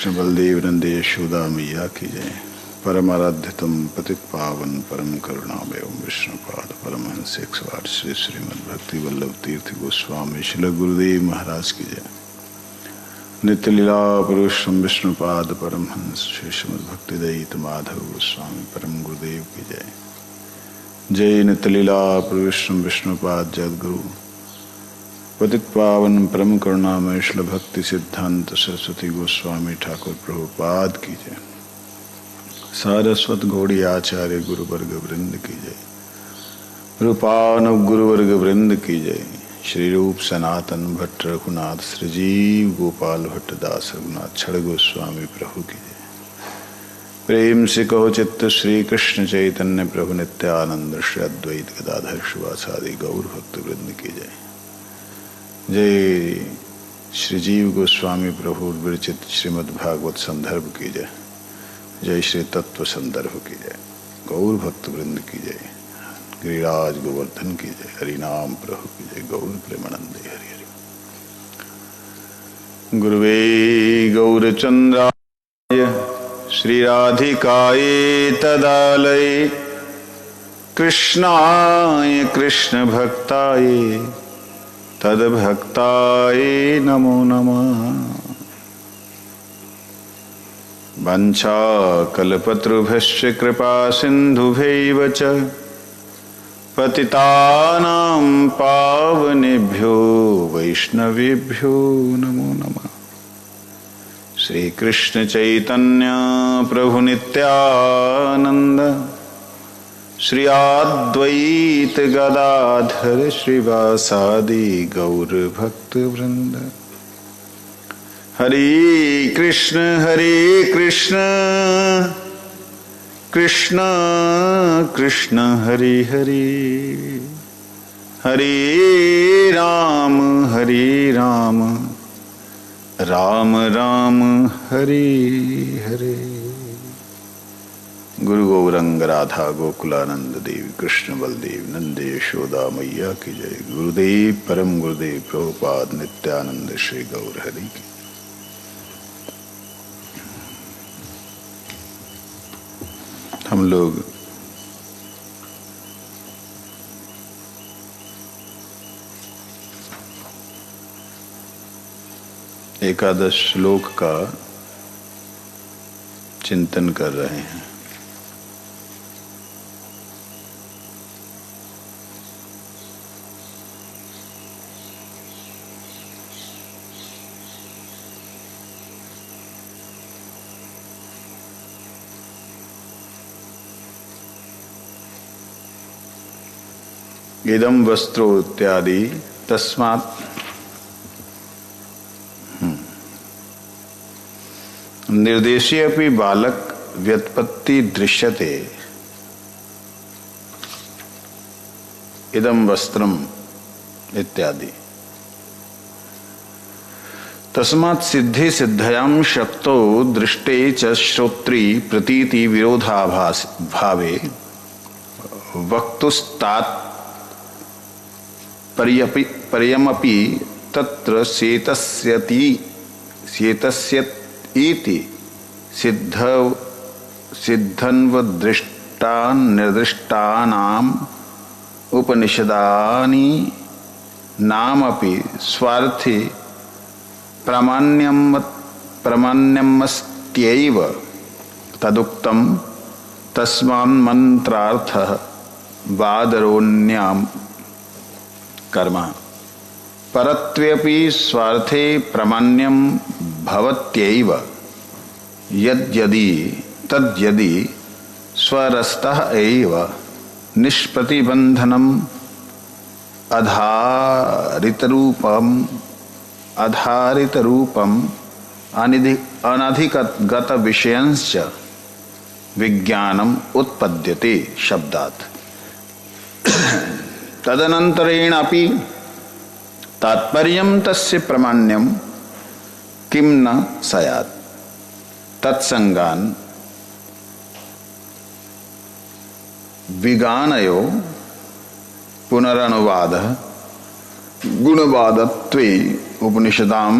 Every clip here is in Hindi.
कृष्ण बलदेव नंदे यशोदा मैया की जय। परम आराध्यतम पतित पावन परम करुणामय विष्णुपाद परमहंस 108 श्री श्रीमद् भक्ति वल्लभ तीर्थ गोस्वामी श्री गुरुदेव महाराज की जय। नित्य लीला पुरुषम विष्णुपाद परमहंस श्री श्रीमद् भक्ति दयित माधव गोस्वामी परम गुरुदेव की जय। जय नित्य लीला पुरुषम विष्णुपाद जगद्गुरु पतित पावन परम करुणामय श्री भक्ति सिद्धांत सरस्वती गोस्वामी ठाकुर प्रभुपाद की जय। सारस्वत गौड़ी आचार्य गुरु वर्ग वृंद की जय। रूपानुग गुरु वर्ग वृंद की जय। श्री रूप सनातन भट्ट रघुनाथ श्रीजीव गोपाल भट्ट दास रघुनाथ छड़ गोस्वामी प्रभु की जय। प्रेम से कहो चित्त श्री कृष्ण चैतन्य प्रभु नित्यानंद श्री अद्वैत गदाधर शिवासादि गौर भक्त वृंद की जय। जय श्री जीव गोस्वामी प्रभु विरचित श्रीमद् भागवत संदर्भ की जय। जय श्री तत्व संदर्भ की जय। गौर भक्त वृंद की जय। गिरिराज गोवर्धन की जय। हरिनाम प्रभु की जय। गौर प्रेमानंदे हरि हरि। गुरुवे गौरचंद्राय श्री राधिकाय तदालये कृष्णाय कृष्ण भक्ताय तद्भक्ताय नमो नमः। वंशाकल्पतरुभ्यश्च कृपा सिन्धुभ्यैव च पतितानां पावनेभ्यो वैष्णवेभ्यो नमो नमः। श्री कृष्ण चैतन्य प्रभु नित्यानंद श्री अद्वैत गदाधर श्रीवासादि गौर भक्त वृंद। हरे कृष्ण कृष्ण कृष्ण हरे हरे, हरे राम राम राम हरे हरे। गुरु गौरंग राधा गोकुलानंद देवी कृष्ण बलदेव नंदे यशोदा मैया की जय। गुरुदेव परम गुरुदेव प्रभुपाद नित्यानंद श्री गौर हरि की। हम लोग एकादश श्लोक का चिंतन कर रहे हैं। इदं वस्त्रो इत्यादि तस्मात् निर्देशे अपि बालक व्युत्पत्ति दृश्यते। इदं वस्त्रम इत्यादि तस्मात् सिद्धे सिद्धयां शक्तो दृष्टे च श्रोत्री प्रतीति विरोधाभास भावे वक्तुस्तात पर्यमपि तत्र सेतस्यतीति सिद्धन्वदृष्टान्निर्दिष्टानाम् उपनिषदानि नामपि स्वार्थी प्रामाण्यमस्त्यैव तदुक्तं तस्मान्मन्त्रार्थः बादरोन्याम् कर्म परत्वेपि स्वार्थे प्रामाण्यं भवत्यैव तद्यदि स्वरस्तः एव निष्प्रतिबन्धनम् आधारितरूपम् अनधिगत विषयंश्च विज्ञानम् उत्पद्यते शब्दात्। तदनन्तरेण अपि तात्पर्यं तस्य प्रामाण्यं किं न स्यात् तत्संगान् विगानयो पुनरनुवादः गुणवादत्वे उपनिषदां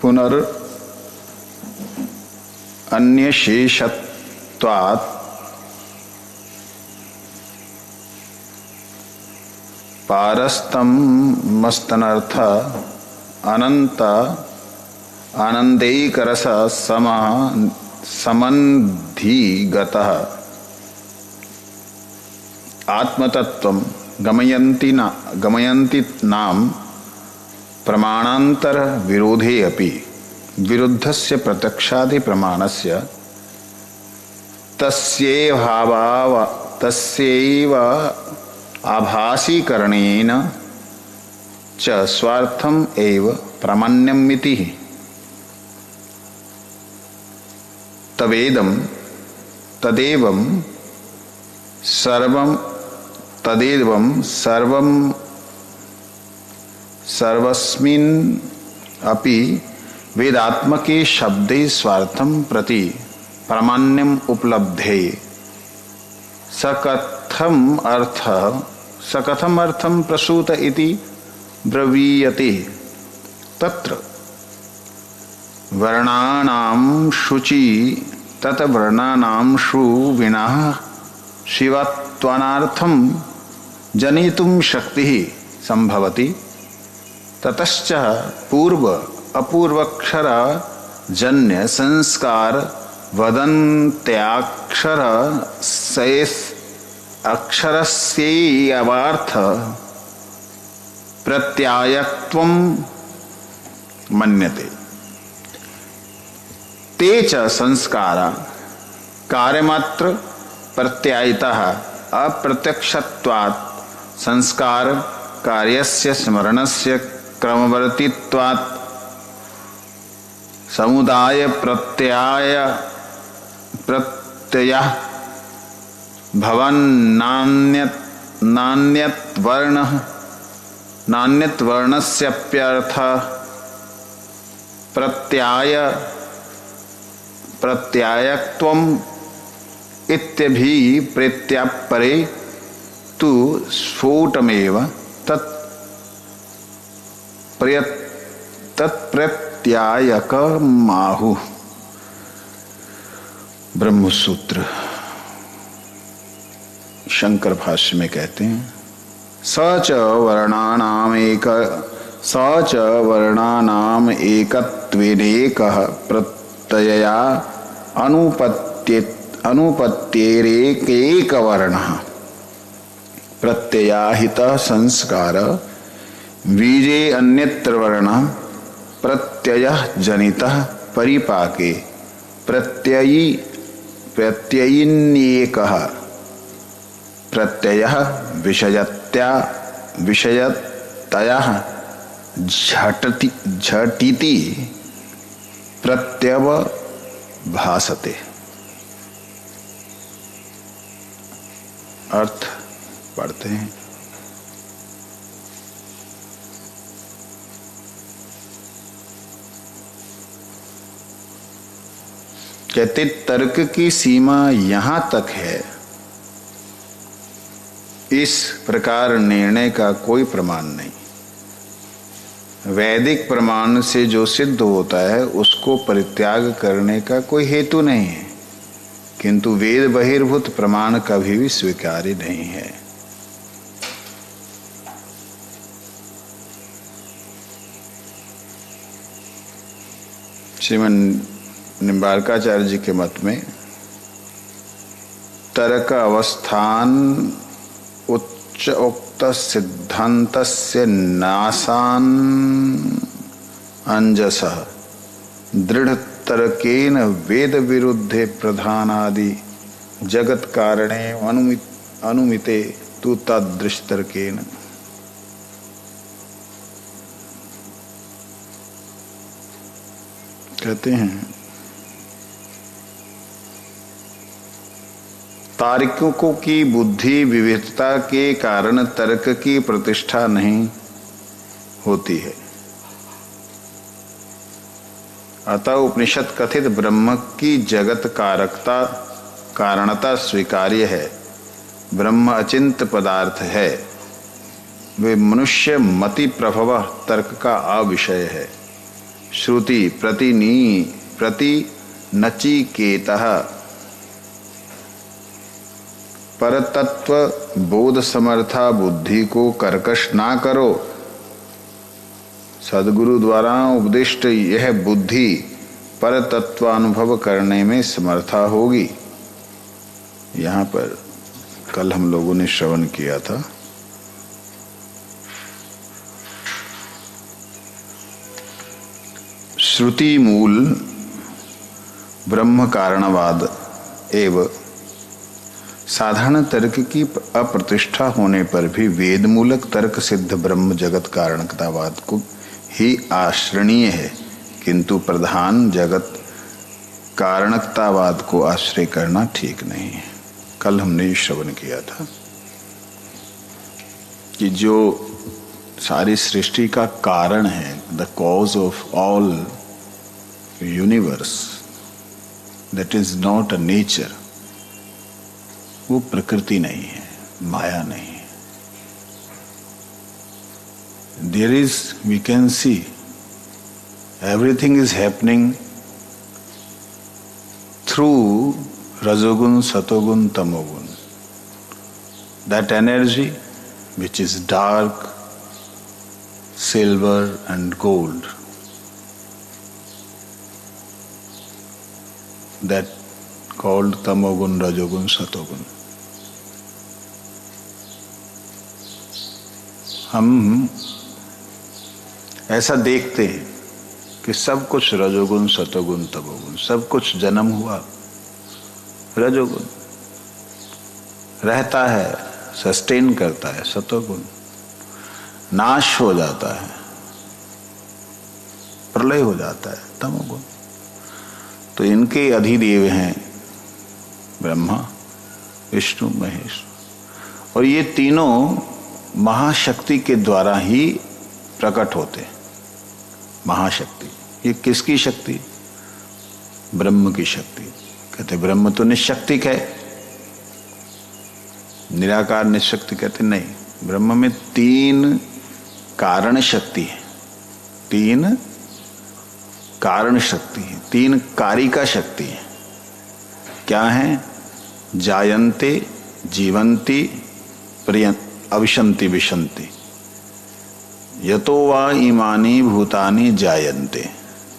पुनर् अन्यशेषत्वात् पारस्तमस्तनर्थ अनंत आनंदैकरस समन्धिगतः आत्मतत्त्वं गमयन्ति नाम प्रमाणांतर विरोधे अपि विरुद्धस्य प्रत्यक्षादि प्रमाणस्य तस्यैव आभासीकरणेन च स्वार्थम एव प्रामाण्यमिति तदेवं सर्वस्मिन् अपि वेदात्मके शब्दे स्वार्थं प्रति प्रामाण्यम उपलब्धे सकथम अर्थम प्रसूत इति ब्रवीयते। तत्र वर्णानां शुचि तत वर्णानां शु विना शिवत्वानार्थं जनितुं शक्तिः संभवति। ततश्च पूर्व अपूर्वक्षर जन्य संस्कार वदन्त्याक्षर शेष अक्षरस्यैवार्थ प्रत्यायत्वं मन्यते। ते च संस्कारा कार्यमात्र प्रत्यायितः अप्रत्यक्षत्वात् संस्कार कार्यस्य स्मरणस्य क्रमवर्तित्वात् समुदाय प्रत्ययः नान्यत्वर्णस्यप्यर्थ प्रत्यायत्वम् इत्यभिप्रेत्या परे तु स्फुटमेव तत्प्रत्यायकमाहुः। ब्रह्मसूत्र शंकर भाष्य में कहते हैं स च वर्णानाम एकत्वेनेकः प्रत्यया अनुपत्त्येरेक वर्णः प्रत्ययाहितः संस्कार बीजे अन्यत्र वर्णः प्रत्ययः जनितः परिपाके प्रत्ययिन्येकः प्रत्ययः विषयतया झटिति प्रत्यवभासते। अर्थ पढ़ते हैं। कहते तर्क की सीमा यहां तक है, इस प्रकार निर्णय का कोई प्रमाण नहीं। वैदिक प्रमाण से जो सिद्ध होता है उसको परित्याग करने का कोई हेतु नहीं है, किंतु वेद बहिर्भूत प्रमाण कभी भी स्वीकार्य नहीं है। श्रीमन निम्बारकाचार्य जी के मत में तर्क अवस्थान उच्च उक्त सिद्धांतस्य नासान अंजसः दृढ़ तर्केन वेद विरुद्धे प्रधानादि जगत कारणे अनुमिते तु तदृश तर्केन। कहते हैं तार्किकों की बुद्धि विविधता के कारण तर्क की प्रतिष्ठा नहीं होती है। अतः उपनिषद कथित ब्रह्म की जगत कारणता स्वीकार्य है। ब्रह्म अचिंत्य पदार्थ है, वे मनुष्य मति प्रभव तर्क का अविषय है। श्रुति प्रति नचिकेतः परतत्व बोध समर्था बुद्धि को कर्कश ना करो। सदगुरु द्वारा उपदिष्ट यह बुद्धि परतत्वानुभव करने में समर्था होगी। यहाँ पर कल हम लोगों ने श्रवण किया था, श्रुति मूल ब्रह्म कारणवाद एवं साधारण तर्क की अप्रतिष्ठा होने पर भी वेद मूलक तर्क सिद्ध ब्रह्म जगत कारणकतावाद को ही आश्रणीय है, किंतु प्रधान जगत कारणकतावाद को आश्रय करना ठीक नहीं है। कल हमने श्रवण किया था कि जो सारी सृष्टि का कारण है, the cause of all universe, that is not a nature, वो प्रकृति नहीं है, माया नहीं है। There is, we can see everything is happening through rajoguna satoguna tamoguna, that energy which is dark, silver and gold, that called tamogun, rajogun, satogun. हम ऐसा देखते हैं कि सब कुछ रजोगुण सतोगुण तमोगुण, सब कुछ जन्म हुआ रजोगुण, रहता है, सस्टेन करता है सतोगुण, नाश हो जाता है, प्रलय हो जाता है तमोगुण। तो इनके अधिदेव हैं ब्रह्मा विष्णु महेश, और ये तीनों महाशक्ति के द्वारा ही प्रकट होते। महाशक्ति, ये किसकी शक्ति? ब्रह्म की शक्ति। कहते ब्रह्म तो निशक्तिक है, निराकार निशक्ति कहते नहीं। ब्रह्म में तीन कारण शक्ति है, तीन कारण शक्ति है, तीन कारिका शक्ति है। क्या है? जायन्ते, जीवन्ति, अविशन्ति विशन्ति। यतो वा इमानी भूतानि जायन्ते,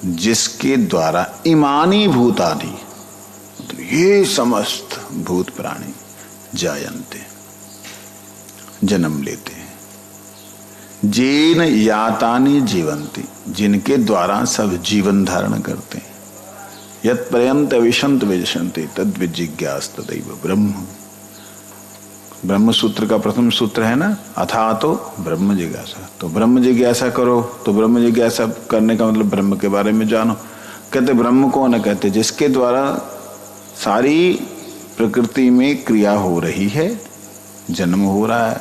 जिसके द्वारा इमानी भूतानि, तो ये समस्त भूत प्राणी जायन्ते, जन्म लेते हैं। जेन यातानि जीवन्ति, जिनके द्वारा सब जीवन धारण करते हैं। यत् पर्यंत विशंत विजशन्ति तद विजिज्ञास तदैव ब्रह्म। ब्रह्म सूत्र का प्रथम सूत्र है ना, अथा तो ब्रह्म जिज्ञासा। तो ब्रह्म जिज्ञासा करो, तो ब्रह्म जिज्ञासा करने का मतलब ब्रह्म के बारे में जानो। कहते ब्रह्म कौन है? कहते जिसके द्वारा सारी प्रकृति में क्रिया हो रही है, जन्म हो रहा है,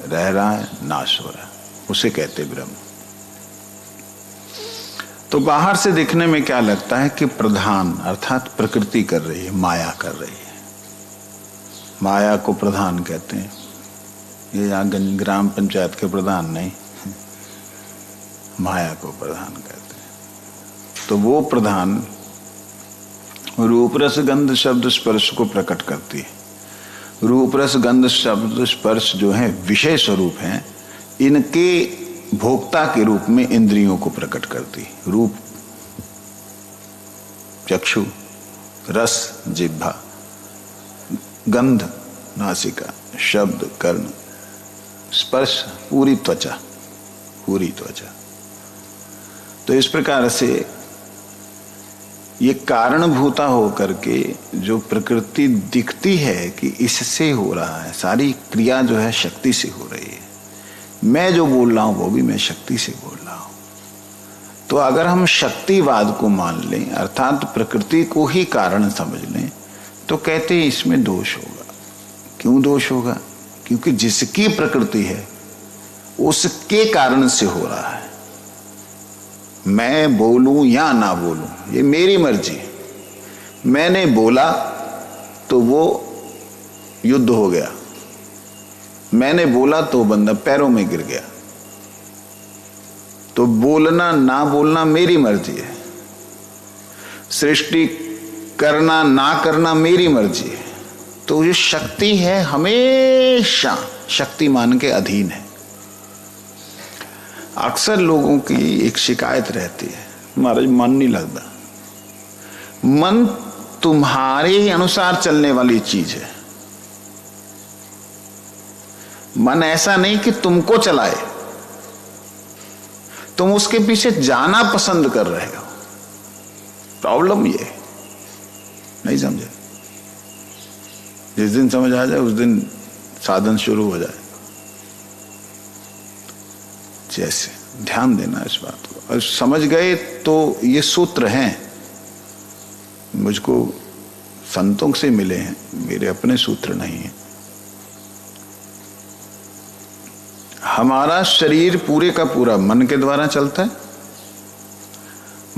रह रहा है, नाश हो रहा है, उसे कहते ब्रह्म। तो बाहर से दिखने में क्या लगता है कि प्रधान अर्थात प्रकृति कर रही है, माया कर रही है। माया को प्रधान कहते हैं। ये यहाँ ग्राम पंचायत के प्रधान नहीं, माया को प्रधान कहते हैं। तो वो प्रधान रूप रस गंध शब्द स्पर्श को प्रकट करती है। रूप रस गंध शब्द स्पर्श जो है विषय स्वरूप हैं, इनके भोक्ता के रूप में इंद्रियों को प्रकट करती। रूप चक्षु, रस जिह्वा, गंध नासिका, शब्द कर्ण, स्पर्श पूरी त्वचा, पूरी त्वचा। तो इस प्रकार से ये कारणभूता होकर के जो प्रकृति दिखती है कि इससे हो रहा है, सारी क्रिया जो है शक्ति से हो रही है। मैं जो बोल रहा हूं वो भी मैं शक्ति से बोल रहा हूं। तो अगर हम शक्तिवाद को मान लें, अर्थात प्रकृति को ही कारण समझ लें, तो कहते हैं इसमें दोष होगा। क्यों दोष होगा? क्योंकि जिसकी प्रकृति है उसके कारण से हो रहा है। मैं बोलूं या ना बोलूं ये मेरी मर्जी। मैंने बोला तो वो युद्ध हो गया, मैंने बोला तो बंदा पैरों में गिर गया। तो बोलना ना बोलना मेरी मर्जी है, सृष्टि करना ना करना मेरी मर्जी है। तो ये शक्ति है हमेशा शक्तिमान के अधीन है। अक्सर लोगों की एक शिकायत रहती है, महाराज मन नहीं लगता। मन तुम्हारे अनुसार चलने वाली चीज है। मन ऐसा नहीं कि तुमको चलाए, तुम उसके पीछे जाना पसंद कर रहे हो। प्रॉब्लम ये नहीं समझे। जिस दिन समझ आ जाए उस दिन साधन शुरू हो जाए। जैसे ध्यान देना इस बात को, और समझ गए तो ये सूत्र हैं, मुझको संतों से मिले हैं, मेरे अपने सूत्र नहीं है। हमारा शरीर पूरे का पूरा मन के द्वारा चलता है,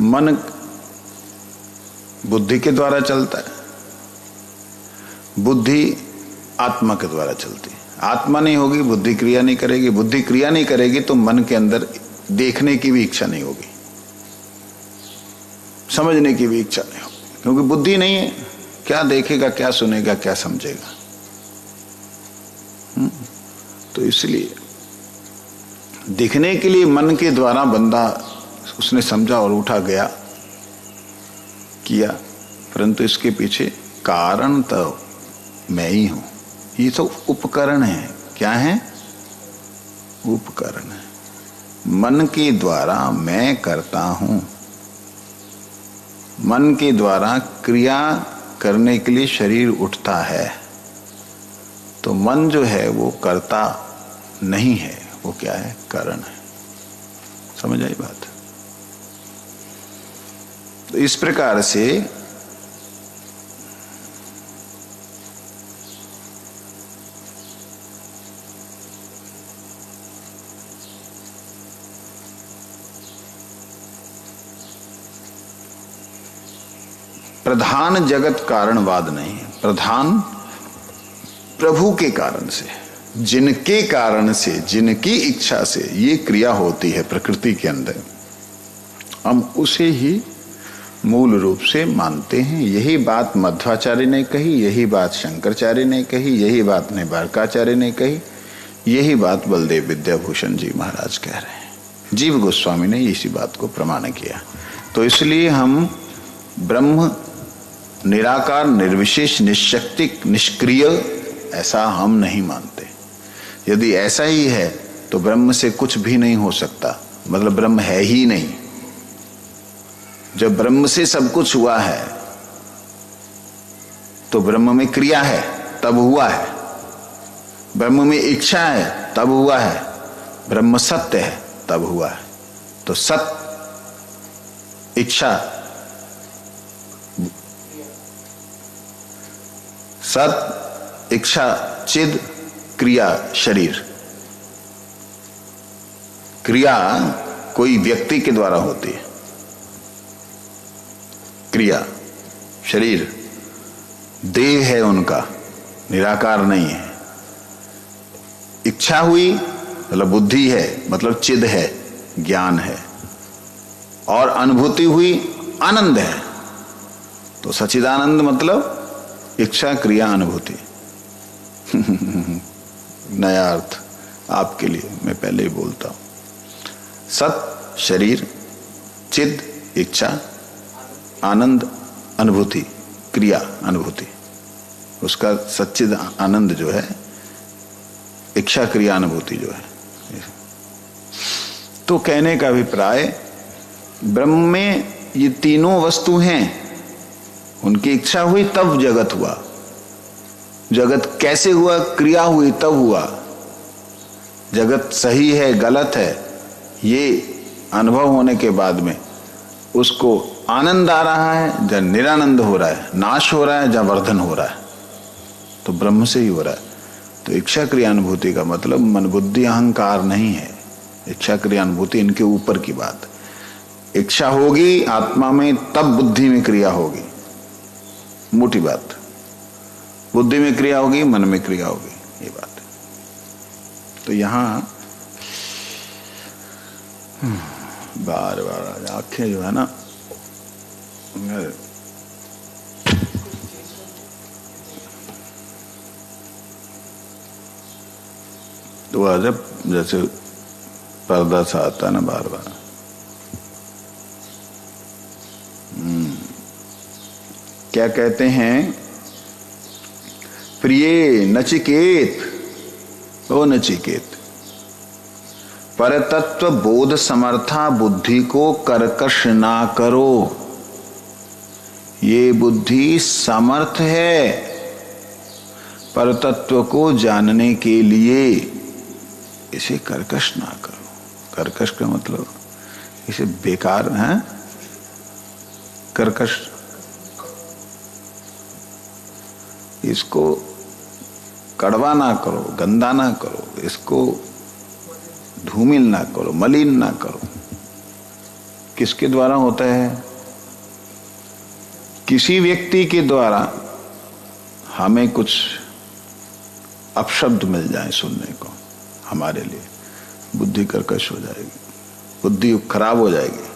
मन बुद्धि के द्वारा चलता है, बुद्धि आत्मा के द्वारा चलती है। आत्मा नहीं होगी बुद्धि क्रिया नहीं करेगी, बुद्धि क्रिया नहीं करेगी तो मन के अंदर देखने की भी इच्छा नहीं होगी, समझने की भी इच्छा नहीं होगी, क्योंकि बुद्धि नहीं है। क्या देखेगा, क्या सुनेगा, क्या समझेगा। तो इसलिए दिखने के लिए मन के द्वारा बंदा उसने समझा और उठा गया किया, परंतु इसके पीछे कारण तो मैं ही हूं। ये तो उपकरण है। क्या है? उपकरण है। मन के द्वारा मैं करता हूं, मन के द्वारा क्रिया करने के लिए शरीर उठता है, तो मन जो है वो कर्ता नहीं है, वो क्या है? कारण है। समझ आई बात? तो इस प्रकार से प्रधान जगत कारणवाद नहीं है। प्रधान प्रभु के कारण से, जिनके कारण से, जिनकी इच्छा से ये क्रिया होती है प्रकृति के अंदर, हम उसे ही मूल रूप से मानते हैं। यही बात मध्वाचार्य ने कही, यही बात शंकराचार्य ने कही, यही बात निम्बार्काचार्य ने कही, यही बात बलदेव विद्याभूषण जी महाराज कह रहे हैं। जीव गोस्वामी ने इसी बात को प्रमाण किया। तो इसलिए हम ब्रह्म निराकार, निर्विशेष, निश्शक्तिक, निष्क्रिय ऐसा हम नहीं मानते। यदि ऐसा ही है तो ब्रह्म से कुछ भी नहीं हो सकता, मतलब ब्रह्म है ही नहीं। जब ब्रह्म से सब कुछ हुआ है तो ब्रह्म में क्रिया है तब हुआ है, ब्रह्म में इच्छा है तब हुआ है, ब्रह्म सत्य है तब हुआ है। तो सत्य, इच्छा, सत, इच्छा, चिद, क्रिया, शरीर। क्रिया कोई व्यक्ति के द्वारा होती है, क्रिया शरीर देह है उनका, निराकार नहीं है। इच्छा हुई मतलब बुद्धि है, मतलब चिद है, ज्ञान है, और अनुभूति हुई आनंद है। तो सच्चिदानंद मतलब इच्छा, क्रिया, अनुभूति। नया अर्थ आपके लिए मैं पहले ही बोलता हूं। सत शरीर, चिद इच्छा, आनंद अनुभूति, क्रिया अनुभूति। उसका सच्चिद आनंद जो है, इच्छा क्रिया अनुभूति जो है। तो कहने का अभिप्राय, ब्रह्म में ये तीनों वस्तु हैं। उनकी इच्छा हुई तब जगत हुआ। जगत कैसे हुआ? क्रिया हुई तब हुआ। जगत सही है गलत है ये अनुभव होने के बाद में उसको आनंद आ रहा है या निरानंद हो रहा है, नाश हो रहा है या वर्धन हो रहा है, तो ब्रह्म से ही हो रहा है। तो इच्छा क्रिया अनुभूति का मतलब मन बुद्धि अहंकार नहीं है। इच्छा क्रिया अनुभूति इनके ऊपर की बात। इच्छा होगी आत्मा में तब बुद्धि में क्रिया होगी, मोटी बात। बुद्धि में क्रिया होगी, मन में क्रिया होगी, ये बात है। तो यहां बार बार आंखें जो है ना, तो आज जैसे पर्दा सा आता है ना बार बार। क्या कहते हैं, प्रिय नचिकेत, ओ नचिकेत, परतत्व बोध समर्था बुद्धि को कर्कश ना करो। ये बुद्धि समर्थ है परतत्व को जानने के लिए, इसे कर्कश ना करो। कर्कश का मतलब इसे बेकार है, कर्कश, इसको कड़वा ना करो, गंदा ना करो, इसको धूमिल ना करो, मलिन ना करो। किसके द्वारा होता है? किसी व्यक्ति के द्वारा हमें कुछ अपशब्द मिल जाए सुनने को, हमारे लिए बुद्धि कर्कश हो जाएगी, बुद्धि खराब हो जाएगी,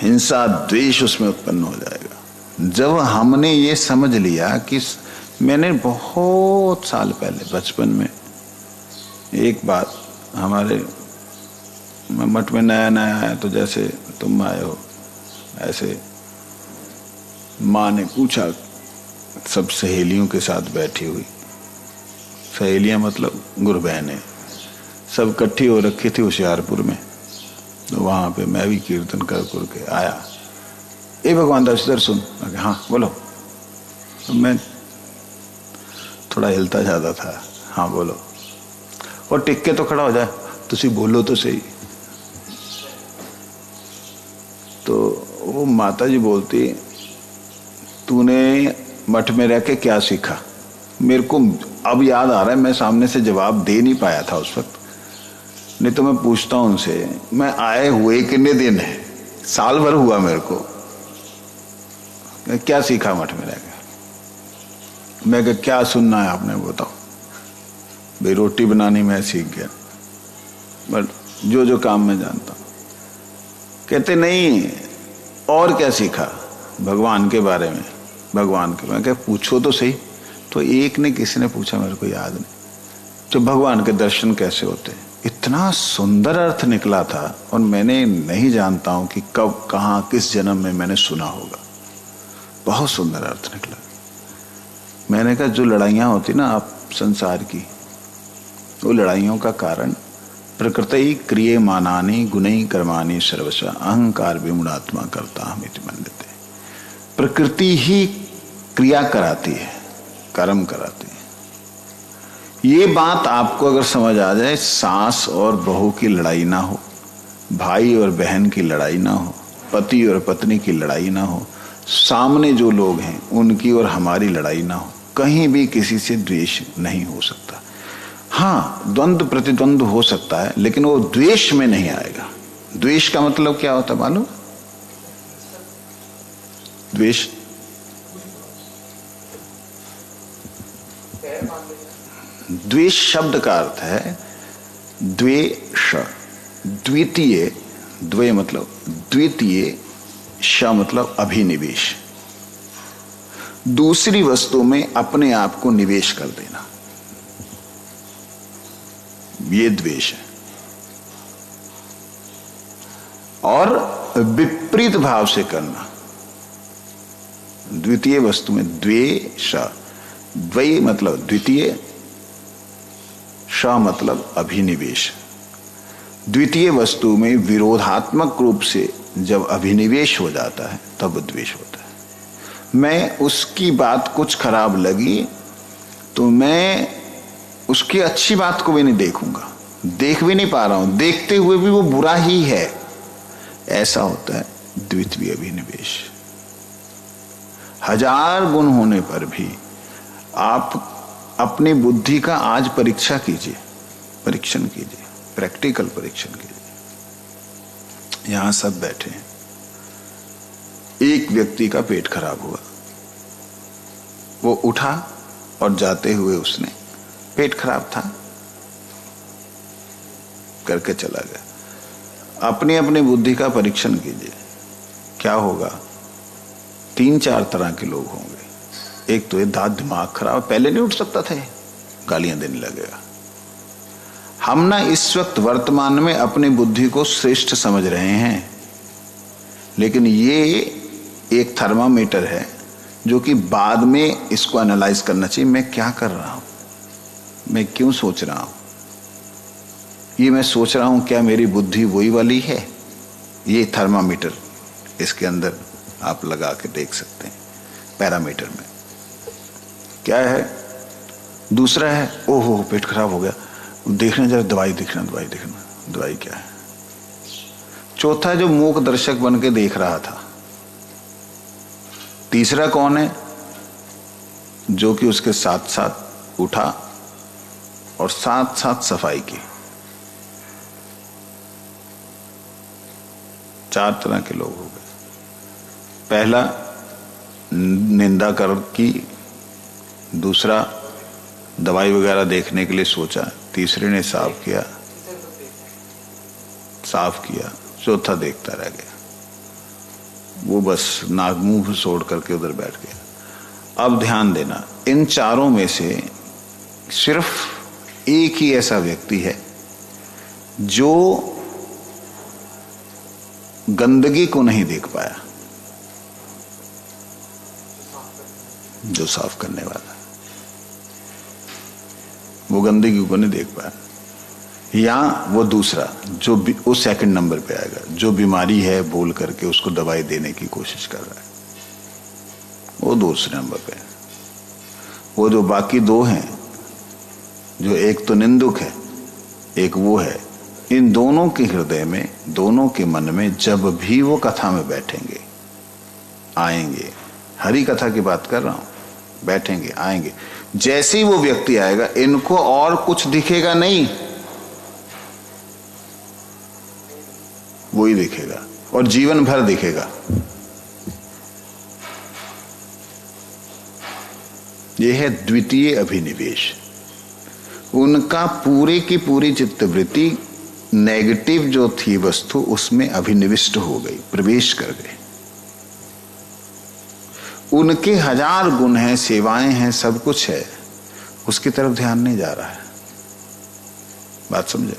हिंसा द्वेष उसमें उत्पन्न हो जाएगा। जब हमने ये समझ लिया कि मैंने बहुत साल पहले बचपन में एक बात, हमारे मठ में नया नया आया, तो जैसे तुम आए हो ऐसे माँ ने पूछा, सब सहेलियों के साथ बैठी हुई, सहेलियां मतलब गुरु बहनें सब इकट्ठी हो रखी थी होशियारपुर में। तो वहां पे मैं भी कीर्तन कर के आया, ए भगवान दास इधर सुन। हाँ बोलो। तो मैं थोड़ा हिलता जाता था, हाँ बोलो, और टिक के तो खड़ा हो जाए, तुसी बोलो तो सही। तो वो माता जी बोलती, तूने मठ में रह के क्या सीखा? मेरे को अब याद आ रहा है, मैं सामने से जवाब दे नहीं पाया था उस वक्त, नहीं तो मैं पूछता हूं उनसे, मैं आए हुए कितने दिन है, साल भर हुआ मेरे को, क्या सीखा मठ में रहकर? मैं कहा क्या सुनना है आपने बताओ। भाई रोटी बनानी मैं सीख गया, बट जो जो काम मैं जानता हूं। कहते नहीं और क्या सीखा? भगवान के बारे में, भगवान के। मैं कहा पूछो तो सही। तो एक ने किसी ने पूछा, मेरे को याद नहीं, तो भगवान के दर्शन कैसे होते हैं? इतना सुंदर अर्थ निकला था, और मैंने नहीं जानता हूं कि कब कहां किस जन्म में मैंने सुना होगा। बहुत सुंदर अर्थ निकला। मैंने कहा जो लड़ाइयां होती ना आप संसार की, वो लड़ाइयों का कारण प्रकृति क्रियमानानि गुणै कर्माणि सर्वस्व अहंकार विमूढ़ात्मा करता हमिति मन्यते। प्रकृति ही क्रिया कराती है, कर्म कराती है। ये बात आपको अगर समझ आ जाए, सास और बहू की लड़ाई ना हो, भाई और बहन की लड़ाई ना हो, पति और पत्नी की लड़ाई ना हो, सामने जो लोग हैं उनकी और हमारी लड़ाई ना हो, कहीं भी किसी से द्वेष नहीं हो सकता। हाँ, द्वंद्व प्रतिद्वंद्व हो सकता है, लेकिन वो द्वेष में नहीं आएगा। द्वेष का मतलब क्या होता है मालूम? द्वेष, द्वेष शब्द का अर्थ है द्वेष, द्वितीय, द्वे मतलब द्वितीय, श मतलब अभिनिवेश, दूसरी वस्तु में अपने आप को निवेश कर देना, ये द्वेष है। और विपरीत भाव से करना, द्वितीय वस्तु में द्वेष, द्वय मतलब द्वितीय, श मतलब अभिनिवेश। द्वितीय वस्तु में विरोधात्मक रूप से जब अभिनिवेश हो जाता है तब द्वेष होता है। मैं उसकी बात कुछ खराब लगी तो मैं उसकी अच्छी बात को भी नहीं देखूंगा, देख भी नहीं पा रहा हूं, देखते हुए भी वो बुरा ही है, ऐसा होता है द्वितीय अभिनिवेश। हजार गुण होने पर भी आप अपनी बुद्धि का आज परीक्षा कीजिए, परीक्षण कीजिए, प्रैक्टिकल परीक्षण कीजिए। यहां सब बैठे हैं, एक व्यक्ति का पेट खराब हुआ, वो उठा और जाते हुए उसने, पेट खराब था, करके चला गया। अपनी अपनी बुद्धि का परीक्षण कीजिए, क्या होगा। 3-4 तरह के लोग होंगे। एक तो ये दांत दिमाग खराब, पहले नहीं उठ सकता था, गालियां देने लगेगा। हम ना इस वक्त वर्तमान में अपनी बुद्धि को श्रेष्ठ समझ रहे हैं, लेकिन ये एक थर्मामीटर है जो कि बाद में इसको एनालाइज करना चाहिए। मैं क्या कर रहा हूं, मैं क्यों सोच रहा हूं, ये मैं सोच रहा हूं क्या मेरी बुद्धि वही वाली है। ये थर्मामीटर इसके अंदर आप लगा के देख सकते हैं, पैरामीटर में क्या है। दूसरा है ओहो पेट खराब हो गया, देखना जरा दवाई देखना, दवाई क्या है। चौथा जो मूक दर्शक बन के देख रहा था। तीसरा कौन है, जो कि उसके साथ साथ उठा और साथ साथ सफाई की। 4 तरह के लोग हो गए। पहला निंदा कर की, दूसरा दवाई वगैरह देखने के लिए सोचा, तीसरे ने साफ किया, चौथा देखता रह गया। वो बस नाक मुंह छोड़ करके उधर बैठ गया। अब ध्यान देना, इन चारों में से सिर्फ एक ही ऐसा व्यक्ति है जो गंदगी को नहीं देख पाया, जो साफ करने वाला, वो गंदगी को नहीं देख पाया। या वो दूसरा जो वो सेकंड नंबर पे आएगा, जो बीमारी है बोल करके उसको दवाई देने की कोशिश कर रहा है, वो दूसरे नंबर पे है। वो जो बाकी दो हैं, जो एक तो निंदुक है, एक वो है, इन दोनों के हृदय में, दोनों के मन में जब भी वो कथा में बैठेंगे, आएंगे, हरि कथा की बात कर रहा हूं, बैठेंगे आएंगे, जैसे ही वो व्यक्ति आएगा इनको और कुछ दिखेगा नहीं, वो ही दिखेगा और जीवन भर दिखेगा। यह है द्वितीय अभिनिवेश। उनका पूरे की पूरी चित्तवृत्ति नेगेटिव जो थी वस्तु उसमें अभिनिविष्ट हो गई, प्रवेश कर गए। उनके 1000 गुण हैं, सेवाएं हैं, सब कुछ है, उसकी तरफ ध्यान नहीं जा रहा है। बात समझे।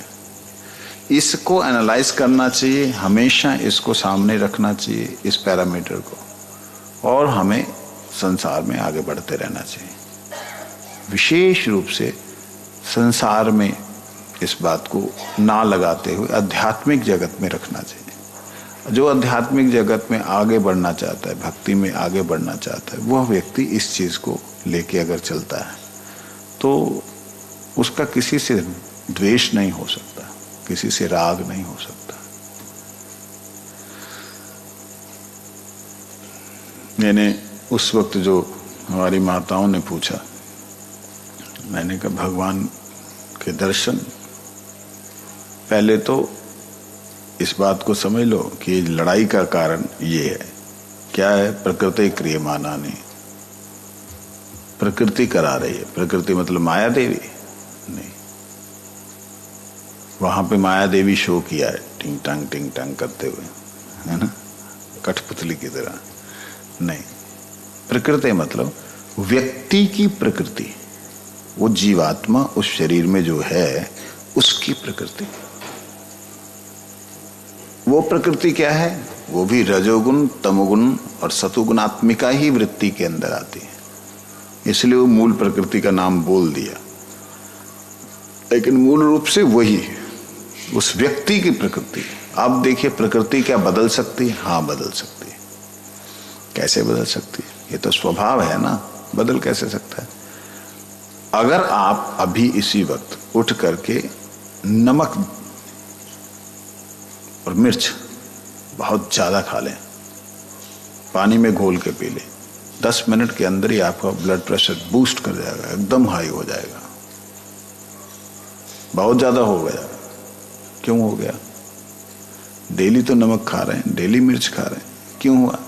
इसको एनालाइज करना चाहिए, हमेशा इसको सामने रखना चाहिए, इस पैरामीटर को, और हमें संसार में आगे बढ़ते रहना चाहिए। विशेष रूप से संसार में इस बात को ना लगाते हुए आध्यात्मिक जगत में रखना चाहिए। जो आध्यात्मिक जगत में आगे बढ़ना चाहता है, भक्ति में आगे बढ़ना चाहता है, वह व्यक्ति इस चीज को लेके अगर चलता है तो उसका किसी से द्वेष नहीं हो सकता, किसी से राग नहीं हो सकता। मैंने उस वक्त जो हमारी माताओं ने पूछा, मैंने कहा भगवान के दर्शन, पहले तो इस बात को समझ लो कि लड़ाई का कारण ये है, क्या है, प्रकृति क्रियमानानि, प्रकृति करा रही है। प्रकृति मतलब माया देवी नहीं, वहां पे माया देवी शो किया है टिंग टांग करते हुए, है ना, कठपुतली की तरह नहीं। प्रकृति मतलब व्यक्ति की प्रकृति, वो जीवात्मा उस शरीर में जो है उसकी प्रकृति। वो प्रकृति क्या है, वो भी रजोगुण, तमोगुण और सतोगुणात्मिका ही वृत्ति के अंदर आती है, इसलिए वो मूल प्रकृति का नाम बोल दिया। लेकिन मूल रूप से वही है, उस व्यक्ति की प्रकृति। आप देखिए प्रकृति क्या बदल सकती है? हाँ बदल सकती है। कैसे बदल सकती है? ये तो स्वभाव है ना, बदल कैसे सकता है? अगर आप अभी इसी वक्त उठ करके नमक और मिर्च बहुत ज्यादा खा लें, पानी में घोल के पी लें, 10 मिनट के अंदर ही आपका ब्लड प्रेशर बूस्ट कर जाएगा, एकदम हाई हो जाएगा, बहुत ज्यादा हो गया। क्यों हो गया? डेली तो नमक खा रहे हैं, डेली मिर्च खा रहे हैं, क्यों हुआ?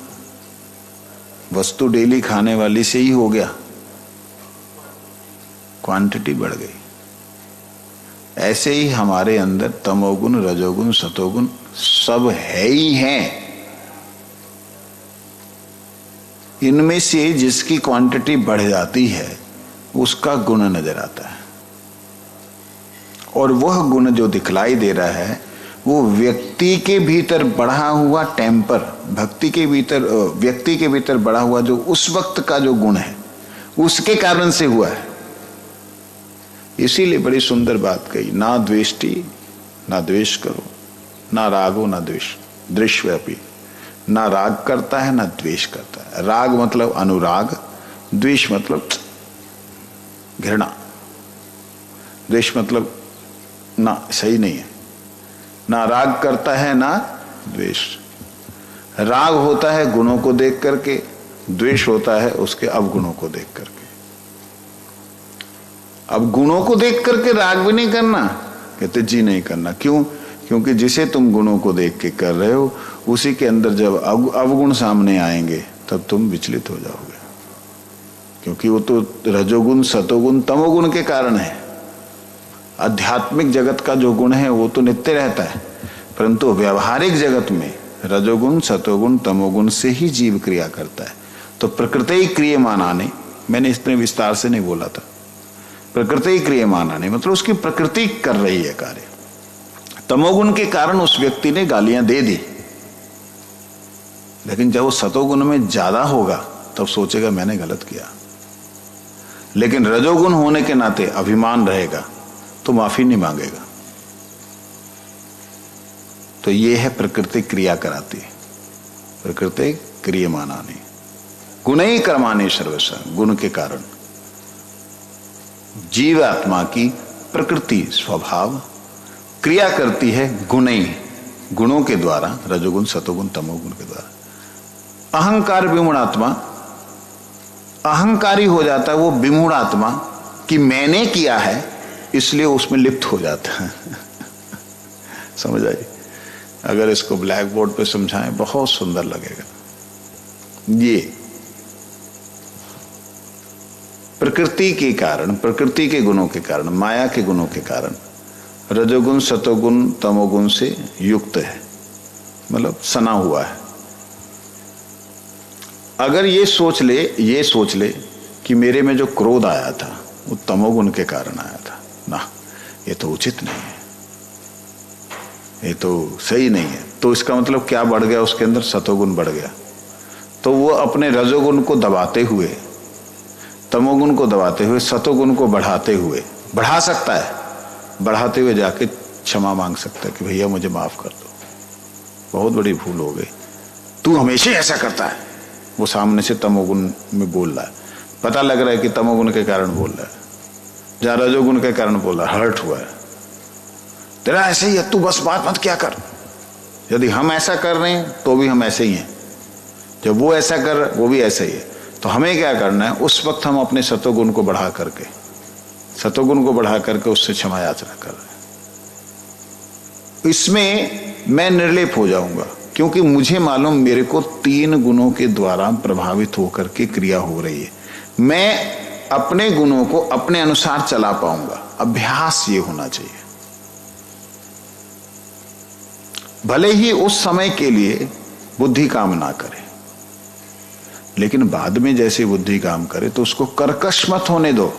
वस्तु डेली खाने वाली से ही हो गया, क्वांटिटी बढ़ गई। ऐसे ही हमारे अंदर तमोगुण, रजोगुण, सतोगुण सब है ही हैं। इनमें से जिसकी क्वांटिटी बढ़ जाती है उसका गुण नजर आता है, और वह गुण जो दिखलाई दे रहा है वो व्यक्ति के भीतर बढ़ा हुआ टेम्पर, भक्ति के भीतर, व्यक्ति के भीतर बढ़ा हुआ जो उस वक्त का जो गुण है उसके कारण से हुआ है। इसीलिए बड़ी सुंदर बात कही, ना द्वेष्टि, ना द्वेष करो, ना रागो ना द्वेष, दृश्यव्यापी। ना राग करता है ना द्वेष करता है। राग मतलब अनुराग, द्वेष मतलब घृणा, द्वेष मतलब ना सही नहीं है। ना राग करता है ना द्वेष। राग होता है गुणों को देख करके, द्वेष होता है उसके अवगुणों को देख करके। अब गुणों को देख करके राग भी नहीं करना, कहते जी नहीं करना। क्यों? क्योंकि जिसे तुम गुणों को देख के कर रहे हो उसी के अंदर जब अवगुण सामने आएंगे तब तुम विचलित हो जाओगे, क्योंकि वो तो रजोगुण, सतोगुण, तमोगुण के कारण है। आध्यात्मिक जगत का जो गुण है वो तो नित्य रहता है, परंतु व्यवहारिक जगत में रजोगुण, सतोगुण, तमोगुण से ही जीव क्रिया करता है। तो प्रकृति क्रियमानाने, मैंने इतने विस्तार से नहीं बोला था, प्रकृति क्रियमानाने मतलब उसकी प्रकृति कर रही है कार्य। तमोगुण के कारण उस व्यक्ति ने गालियां दे दी, लेकिन जब वो सतोगुण में ज्यादा होगा तब सोचेगा मैंने गलत किया। लेकिन रजोगुण होने के नाते अभिमान रहेगा तो माफी नहीं मांगेगा। तो ये है प्रकृति क्रिया कराती है, प्रकृति क्रियमानानि गुणै कर्माणि सर्वश। गुण के कारण जीवात्मा की प्रकृति स्वभाव क्रिया करती है गुणै, गुणों के द्वारा, रजोगुण, सतोगुण, तमोगुण के द्वारा। अहंकार विमूढ़ात्मा, अहंकारी हो जाता है वो विमूढ़ात्मा कि मैंने किया है, इसलिए उसमें लिप्त हो जाता है। समझ आई? अगर इसको ब्लैक बोर्ड पे समझाएं बहुत सुंदर लगेगा। ये प्रकृति के कारण, प्रकृति के गुणों के कारण, माया के गुणों के कारण रजोगुण, सतोगुण, तमोगुण से युक्त है, मतलब सना हुआ है। अगर ये सोच ले कि मेरे में जो क्रोध आया था वो तमोगुण के कारण आया था, ना, ये तो उचित नहीं है, ये तो सही नहीं है, तो इसका मतलब क्या बढ़ गया उसके अंदर? सतोगुण बढ़ गया। तो वो अपने रजोगुण को दबाते हुए, तमोगुण को दबाते हुए, सतोगुण को बढ़ाते हुए, बढ़ा सकता है, बढ़ाते हुए जाके क्षमा मांग सकता है कि भैया मुझे माफ कर दो, बहुत बड़ी भूल हो गई, तू हमेशा ऐसा करता है। वो सामने से तमोगुण में बोल रहा है, पता लग रहा है कि तमोगुण के कारण बोल रहा है, जहां रजोगुण के कारण बोल रहा है, हर्ट हुआ है, तेरा ऐसे ही है, तू बस बात मत क्या कर। यदि हम ऐसा कर रहे हैं तो भी हम ऐसे ही हैं, जब वो ऐसा कर रहा है वो भी ऐसा ही है। तो हमें क्या करना है? उस वक्त हम अपने सतोगुण को बढ़ा करके, सतोगुण को बढ़ा करके उससे क्षमा याचना कर रहे हैं। इसमें मैं निर्लेप हो जाऊंगा, क्योंकि मुझे मालूम मेरे को 3 गुणों के द्वारा प्रभावित होकर के क्रिया हो रही है। मैं अपने गुणों को अपने अनुसार चला पाऊंगा। अभ्यास ये होना चाहिए। भले ही उस समय के लिए बुद्धि काम ना करे, लेकिन बाद में जैसे बुद्धि काम करे तो उसको कर्कश मत होने दो,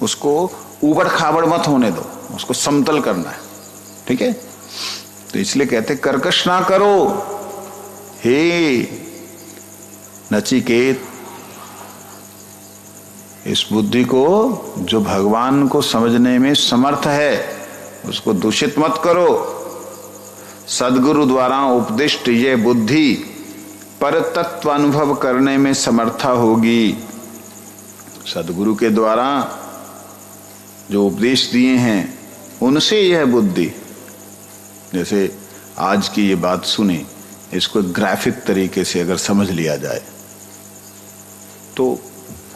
उसको उबड़ खाबड़ मत होने दो, उसको समतल करना है। ठीक है? तो इसलिए कहते कर्कश ना करो। हे नचिकेत, इस बुद्धि को जो भगवान को समझने में समर्थ है उसको दूषित मत करो। सदगुरु द्वारा उपदिष्ट ये बुद्धि पर तत्व अनुभव करने में समर्था होगी। सदगुरु के द्वारा जो उपदेश दिए हैं उनसे यह बुद्धि, जैसे आज की ये बात सुनी, इसको ग्राफिक तरीके से अगर समझ लिया जाए तो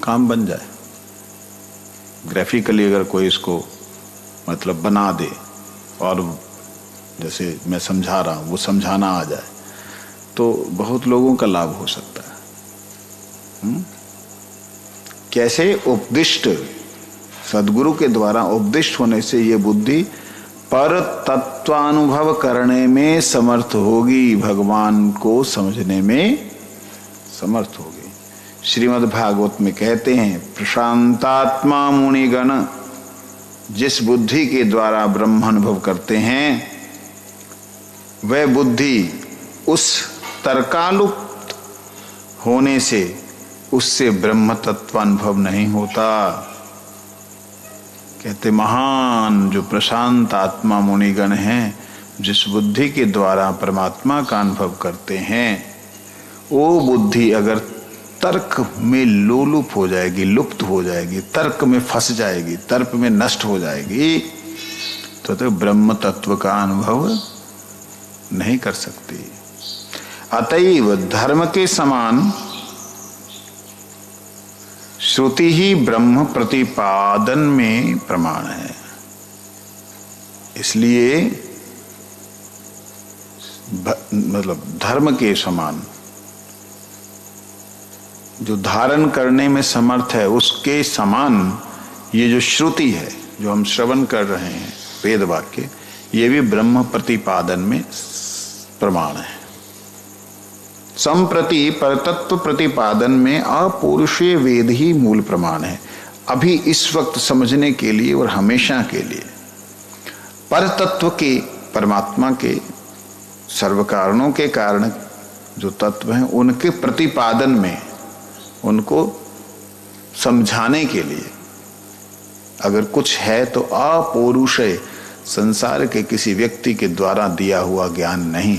काम बन जाए। ग्राफिकली अगर कोई इसको मतलब बना दे और जैसे मैं समझा रहा हूं वो समझाना आ जाए तो बहुत लोगों का लाभ हो सकता है। कैसे उपदिष्ट सदगुरु के द्वारा उपदिष्ट होने से ये बुद्धि पर तत्वानुभव करने में समर्थ होगी, भगवान को समझने में समर्थ होगी। श्रीमद् भागवत में कहते हैं, प्रशांतात्मा मुनिगण, जिस बुद्धि के द्वारा ब्रह्म अनुभव करते हैं वह बुद्धि उस तर्कालुप्त होने से उससे ब्रह्म तत्व अनुभव नहीं होता। कहते महान जो प्रशांत आत्मा मुनिगण हैं, जिस बुद्धि के द्वारा परमात्मा का अनुभव करते हैं, वो बुद्धि अगर तर्क में लोलुप हो जाएगी, लुप्त हो जाएगी, तर्क में फंस जाएगी, तर्क में नष्ट हो जाएगी, तो ब्रह्म तत्व का अनुभव नहीं कर सकती। अतएव धर्म के समान श्रुति ही ब्रह्म प्रतिपादन में प्रमाण है। इसलिए मतलब धर्म के समान जो धारण करने में समर्थ है, उसके समान ये जो श्रुति है, जो हम श्रवण कर रहे हैं वेद वाक्य, ये भी ब्रह्म प्रतिपादन में प्रमाण है। संप्रति परतत्व प्रतिपादन में अपौरुषेय वेद ही मूल प्रमाण है। अभी इस वक्त समझने के लिए और हमेशा के लिए परतत्व के, परमात्मा के, सर्व कारणों के कारण जो तत्व हैं, उनके प्रतिपादन में, उनको समझाने के लिए अगर कुछ है तो अपौरुषेय, संसार के किसी व्यक्ति के द्वारा दिया हुआ ज्ञान नहीं,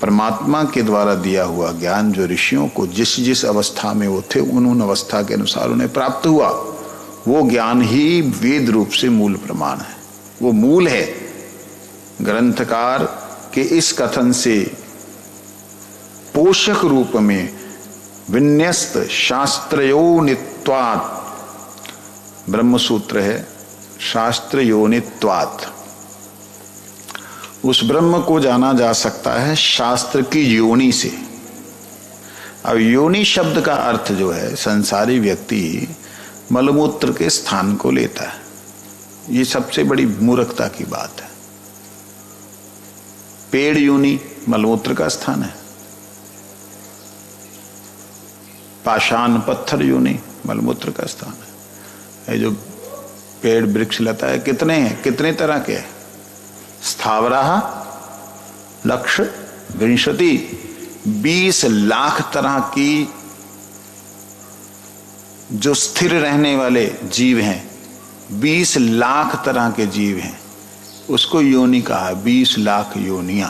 परमात्मा के द्वारा दिया हुआ ज्ञान, जो ऋषियों को जिस जिस अवस्था में वो थे उन अवस्था के अनुसार उन्हें प्राप्त हुआ, वो ज्ञान ही वेद रूप से मूल प्रमाण है। वो मूल है। ग्रंथकार के इस कथन से पोषक रूप में विन्यस्त शास्त्रयोनित्वात्, ब्रह्मसूत्र है, शास्त्रयोनित्वात्, उस ब्रह्म को जाना जा सकता है शास्त्र की योनि से। अब योनि शब्द का अर्थ जो है, संसारी व्यक्ति मलमूत्र के स्थान को लेता है। ये सबसे बड़ी मूर्खता की बात है। पेड़ योनि मलमूत्र का स्थान है, पाषाण पत्थर योनि मलमूत्र का स्थान है। ये जो पेड़ वृक्ष लता है, कितने हैं, कितने तरह के हैं? स्थावराः लक्ष विंशति, 20 लाख तरह की जो स्थिर रहने वाले जीव हैं, 20 लाख तरह के जीव हैं, उसको योनि कहा है। 20 लाख योनियां,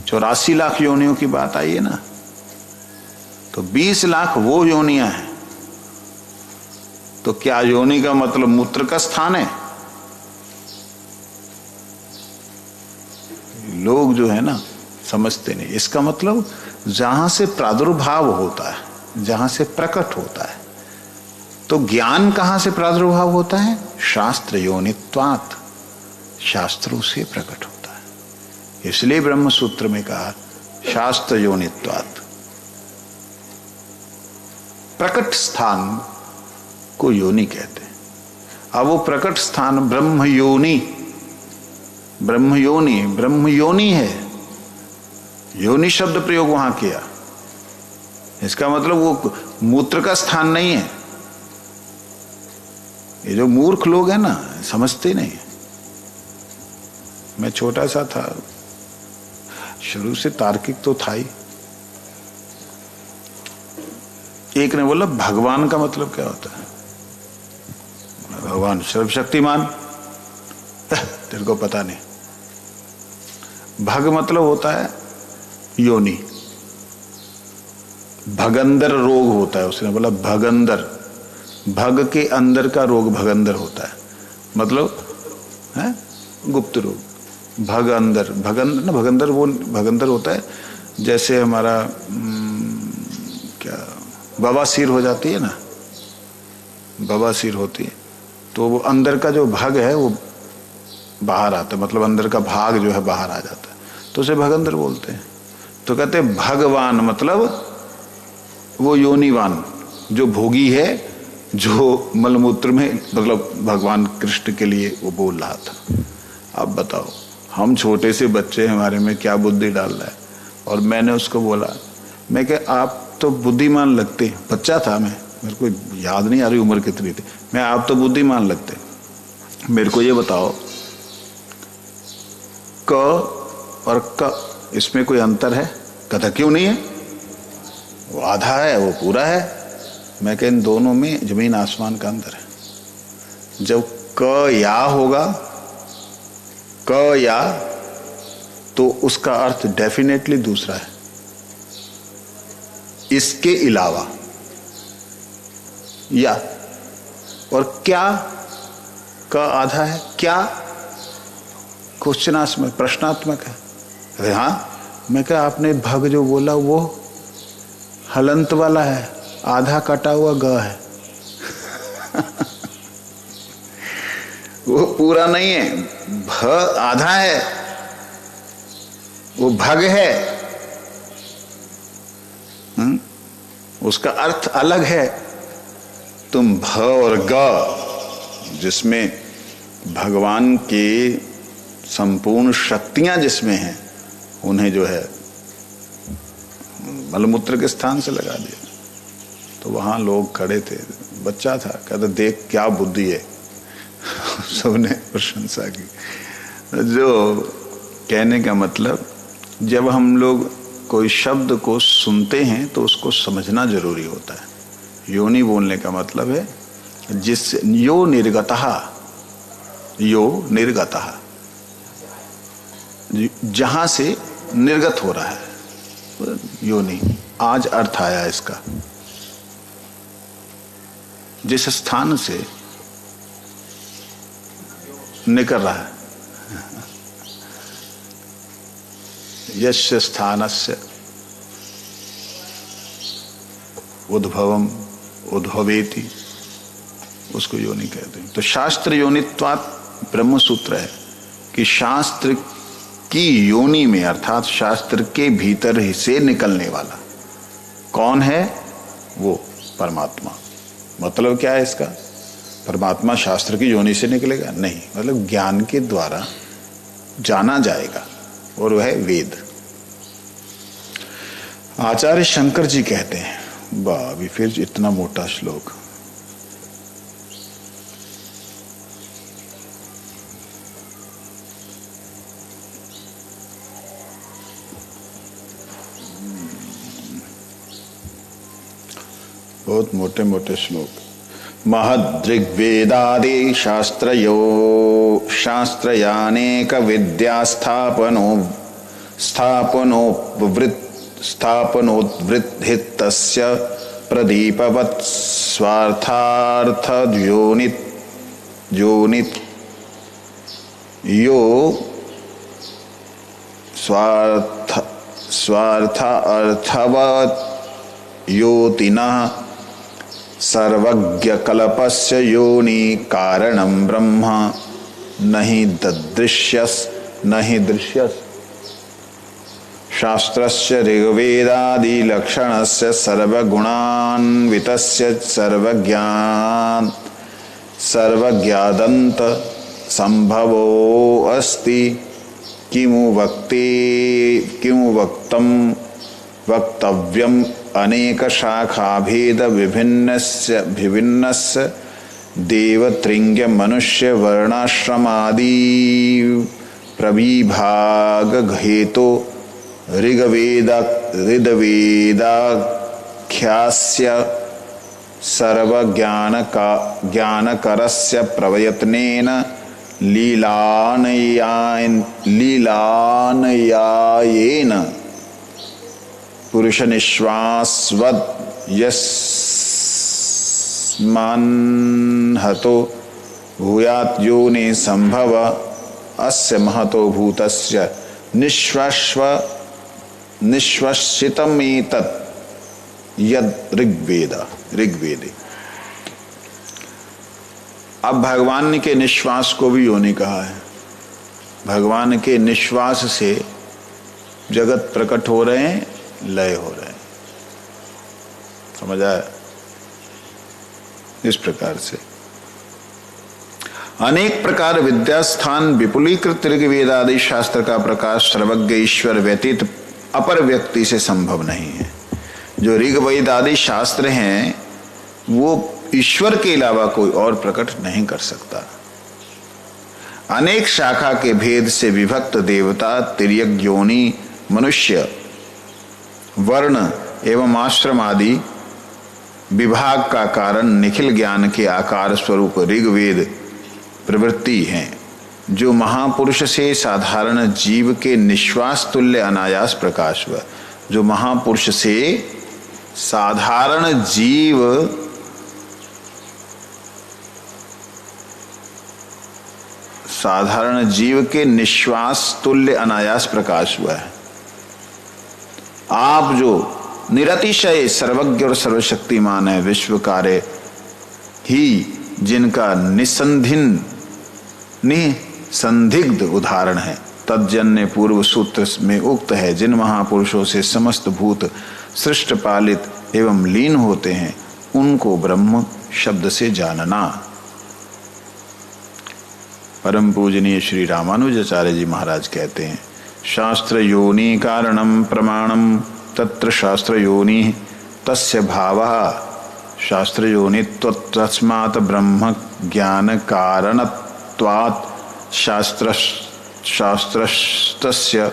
84 लाख योनियों की बात आई है ना, तो 20 लाख वो योनियां हैं। तो क्या योनि का मतलब मूत्र का स्थान है? लोग जो है ना समझते नहीं। इसका मतलब जहां से प्रादुर्भाव होता है, जहां से प्रकट होता है। तो ज्ञान कहां से प्रादुर्भाव होता है? शास्त्र योनित्वात्, शास्त्रों से प्रकट होता है। इसलिए ब्रह्म सूत्र में कहा शास्त्र योनित्वात्। प्रकट स्थान को योनि कहते हैं। अब वो प्रकट स्थान ब्रह्म योनि, ब्रह्म योनि, ब्रह्म योनि है। योनि शब्द प्रयोग वहां किया, इसका मतलब वो मूत्र का स्थान नहीं है। ये जो मूर्ख लोग हैं ना, समझते नहीं। मैं छोटा सा था, शुरू से तार्किक तो था ही। एक ने बोला भगवान का मतलब क्या होता है? भगवान सर्वशक्तिमान, तेरे को पता नहीं। भग मतलब होता है योनि, भगंदर रोग होता है। उसने बोला भगंदर, भग के अंदर का रोग भगंदर होता है, मतलब है गुप्त रोग। भग अंदर, भगंदर ना, भगंदर वो भगंदर होता है जैसे हमारा क्या बवासीर हो जाती है ना, बवासीर होती है तो वो अंदर का जो भाग है वो बाहर आता है, मतलब अंदर का भाग जो है बाहर आ जाता है, तो उसे भगंदर बोलते हैं। तो कहते हैं भगवान मतलब वो योनिवान जो भोगी है जो मलमूत्र में मतलब भगवान कृष्ण के लिए वो बोल रहा था। अब बताओ, हम छोटे से बच्चे हमारे में क्या बुद्धि डाल रहा है। और मैंने उसको बोला, मैं कहा आप तो बुद्धिमान लगते, बच्चा था मैं, मेरे को याद नहीं आ रही उम्र कितनी थी, मैं आप तो बुद्धिमान लगते, मेरे को ये बताओ क और क इसमें कोई अंतर है? कहता क्यों नहीं है, वो आधा है वो पूरा है। मैं कह इन दोनों में जमीन आसमान का अंतर है। जब क या होगा, क या, तो उसका अर्थ डेफिनेटली दूसरा है, इसके अलावा या। और क्या का आधा है, क्या क्वेश्चनात्मक प्रश्नात्मक है। अरे हाँ, मैं कहा आपने भग जो बोला वो हलंत वाला है, आधा कटा हुआ ग है वो पूरा नहीं है, भ आधा है, वो भग है, उसका अर्थ अलग है। तुम भ और ग जिसमें भगवान की संपूर्ण शक्तियां जिसमें हैं, उन्हें जो है मलमूत्र के स्थान से लगा दिया। तो वहां लोग खड़े थे, बच्चा था, कहता देख क्या बुद्धि है सबने प्रशंसा की। जो कहने का मतलब, जब हम लोग कोई शब्द को सुनते हैं तो उसको समझना जरूरी होता है। योनि बोलने का मतलब है जिससे यो निर्गतः, यो निर्गतः, जहां से निर्गत हो रहा है, योनि। आज अर्थ आया इसका, जिस स्थान से निकल रहा है। यस्य स्थानस्य उद्भवम उद्भवेति, उसको योनि कहते हैं। तो शास्त्र योनित्वात् ब्रह्म सूत्र है कि शास्त्र की योनि में, अर्थात शास्त्र के भीतर ही से निकलने वाला कौन है? वो परमात्मा। मतलब क्या है इसका? परमात्मा शास्त्र की योनि से निकलेगा? नहीं, मतलब ज्ञान के द्वारा जाना जाएगा, और वह है वेद। आचार्य शंकर जी कहते हैं, वाह अभी फिर इतना मोटा श्लोक। बहुत मोटे मोटे श्लोक। महदृग्वेदादि शास्त्रयानेक विद्या स्थापनोद्वृत्तस्य प्रदीपवत् स्वार्थार्थयोनित् यो स्वार्थार्थवत् योतिनः सर्वज्ञकल्पस्य योनि कारणं ब्रह्म नहि दृश्यस् शास्त्रस्य ऋग्वेदादि लक्षणस्य सर्वगुणान्वितस्य सर्वज्ञादन्त संभवो अस्ति किमु वक्तव्यम् अनेक शाखाभेद विभिन्नस्य देवतृंग मनुष्य वर्णाश्रमादि प्रविभाग हेतो ऋग्वेदाख्यास्य सर्वज्ञानकरस्य प्रयत्नेन लीलानयायेन पुरुष निश्वासवद् यस्मान्हतो भूयात् योनि संभव अस्य महतो भूतस्य निश्वसितमेतत् यद् ऋग्वेदे। अब भगवान के निश्वास को भी योनि कहा है। भगवान के निश्वास से जगत प्रकट हो रहे हैं, लय हो रहे हैं। समझ आया? इस प्रकार से अनेक प्रकार विद्यास्थान विपुलीकृत ऋग्वेद आदि शास्त्र का प्रकाश सर्वज्ञ ईश्वर व्यतीत अपर व्यक्ति से संभव नहीं है। जो ऋग्वेद आदि शास्त्र हैं वो ईश्वर के अलावा कोई और प्रकट नहीं कर सकता। अनेक शाखा के भेद से विभक्त देवता, तिर्यक योनि, मनुष्य, वर्ण एवं आश्रम आदि विभाग का कारण निखिल ज्ञान के आकार स्वरूप ऋग्वेद प्रवृत्ति हैं, जो महापुरुष से साधारण जीव के निश्वास तुल्य अनायास प्रकाश हुआ। जो महापुरुष से साधारण जीव के निश्वास तुल्य अनायास प्रकाश हुआ है। आप जो निरतिशय सर्वज्ञ और सर्वशक्तिमान है, विश्व कार्य ही जिनका निसंदिग्ध उदाहरण है, तज्जन्य पूर्व सूत्र में उक्त है। जिन महापुरुषों से समस्त भूत सृष्ट पालित एवं लीन होते हैं, उनको ब्रह्म शब्द से जानना। परम पूजनीय श्री रामानुजाचार्य जी महाराज कहते हैं, शास्त्र योनि कारणम प्रमाणम तत्र शास्त्र योनि तस्य भावः शास्त्र योनि तस्मात् ब्रह्म ज्ञान कारणत्वात् शास्त्रस्तस्य